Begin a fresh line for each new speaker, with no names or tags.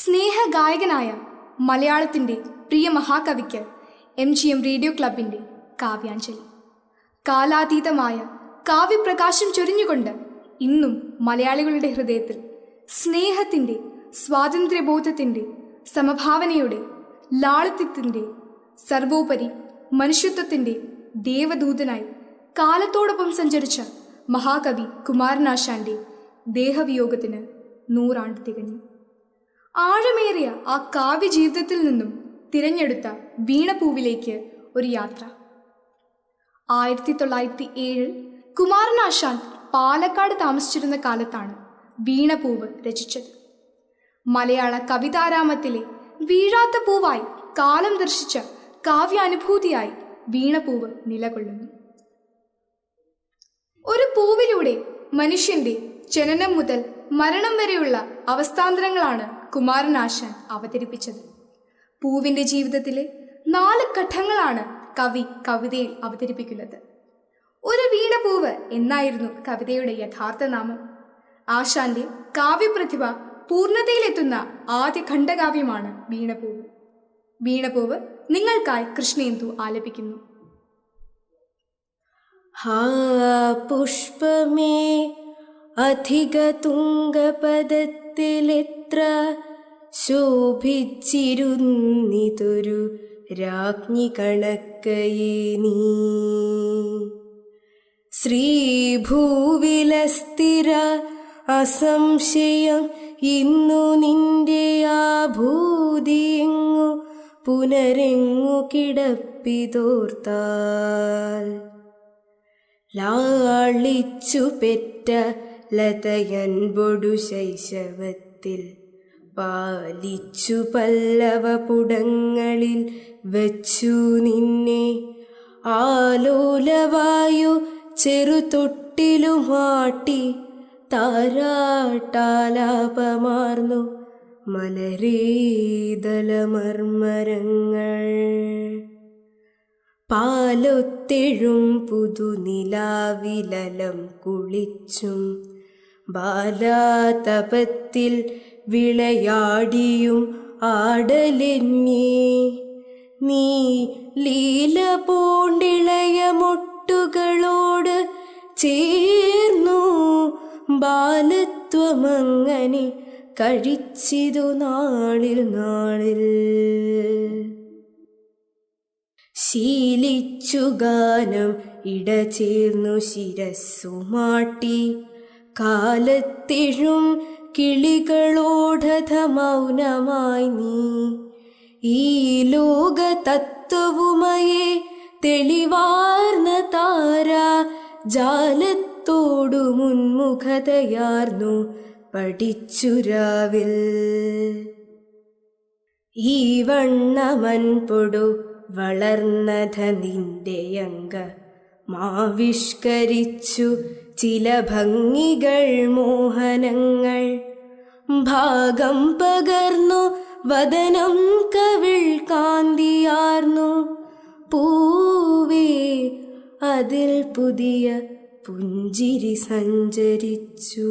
സ്നേഹഗായകനായ മലയാളത്തിൻ്റെ പ്രിയ മഹാകവിക്ക് MGM radio ക്ലബിൻ്റെ കാവ്യാഞ്ജലി. കാലാതീതമായ കാവ്യപ്രകാശം ചൊരിഞ്ഞുകൊണ്ട് ഇന്നും മലയാളികളുടെ ഹൃദയത്തിൽ സ്നേഹത്തിൻ്റെ, സ്വാതന്ത്ര്യബോധത്തിൻ്റെ, സമഭാവനയുടെ, ലാളിത്യത്തിൻ്റെ, സർവോപരി മനുഷ്യത്വത്തിൻ്റെ ദേവദൂതനായി കാലത്തോടൊപ്പം സഞ്ചരിച്ച മഹാകവി കുമാരനാശാൻ്റെ ദേഹവിയോഗത്തിന് 100 ആണ്ട് തികഞ്ഞു. ആഴമേറിയ ആ കാവ്യജീവിതത്തിൽ നിന്നും തിരഞ്ഞെടുത്ത വീണപ്പൂവിലേക്ക് ഒരു യാത്ര. 1907 കുമാരനാശാൻ പാലക്കാട് താമസിച്ചിരുന്ന കാലത്താണ് വീണപ്പൂവ് രചിച്ചത്. മലയാള കവിതാരാമത്തിലെ വീഴാത്ത പൂവായി കാലം ദർശിച്ച കാവ്യാനുഭൂതിയായി വീണപ്പൂവ് നിലകൊള്ളുന്നു. ഒരു പൂവിലൂടെ മനുഷ്യന്റെ ജനനം മുതൽ മരണം വരെയുള്ള അവസ്ഥാന്തരങ്ങളാണ് കുമാരനാശാൻ അവതരിപ്പിച്ചത്. പൂവിൻ്റെ ജീവിതത്തിലെ 4 ഘട്ടങ്ങളാണ് കവി കവിതയിൽ അവതരിപ്പിക്കുന്നത്. ഒരു വീണപൂവ് എന്നായിരുന്നു കവിതയുടെ യഥാർത്ഥ നാമം. ആശാന്റെ കാവ്യപ്രതിഭ പൂർണ്ണതയിലെത്തുന്ന ആദ്യ ഖണ്ഡകാവ്യമാണ് വീണപൂവ്. വീണപൂവ് നിങ്ങൾക്കായി കൃഷ്ണേന്ദു ആലപിക്കുന്നു.
ഹാ പുഷ്പമേ അധിക തുംഗപദത്തിലെത്ര ശോഭിച്ചിരുന്നിതൊരു രാജ്ഞി കണക്കയേ നീ. ശ്രീഭൂവിലസ്ഥിര അസംശയം ഇന്നു നിന്റെ ആഭൂതിയെങ്ങു പുനരെങ്ങു കിടപ്പിതോർത്താൽ. ലാളിച്ചു പെറ്റ ലതയൻപൊടു ശൈശവത്തിൽ പാലിച്ചു പല്ലവ പുടങ്ങളിൽ വച്ചു നിന്നെ. ആലോലവായു ചെറുതൊട്ടിലുമാട്ടി താരാട്ടാലാപമാർന്നു മലരേതലമർമരങ്ങൾ. പാലൊത്തെഴും പുതുനിലാവിലലം കുളിച്ചും ബാലാതപത്തിൽ വിളയാടിയും ആടലെന്നേ. നീ ലീല പൂണ്ടിളയ മുട്ടുകളോട് ചേർന്നു ബാലത്വമങ്ങനെ കഴിച്ചിതു നാളിൽ നാളിൽ. ശീലിച്ചു ഗാനം ഇടചേർന്നു ശിരസ്സുമാട്ടി കാലത്തെഴും കിളികളോടധ മൗനമായി നീ. ഈ ലോക തത്വവുമയേ തെളിവാർന്ന താരാ ജാലത്തോടു മുൻമുഖതയാർന്നു പഠിച്ചുരാവിൽ. ഈ വണ്ണമൻപൊടു വളർന്നധ നിന്റെ അംഗ മാവിഷ്കരിച്ചു ചില ഭംഗികൾ മോഹനങ്ങൾ. ഭാഗം പകർന്നു വദനം കവിൾ കാന്തിയാർന്നു. പൂവേ അതിൽ പുതിയ പുഞ്ചിരി സഞ്ചരിച്ചു.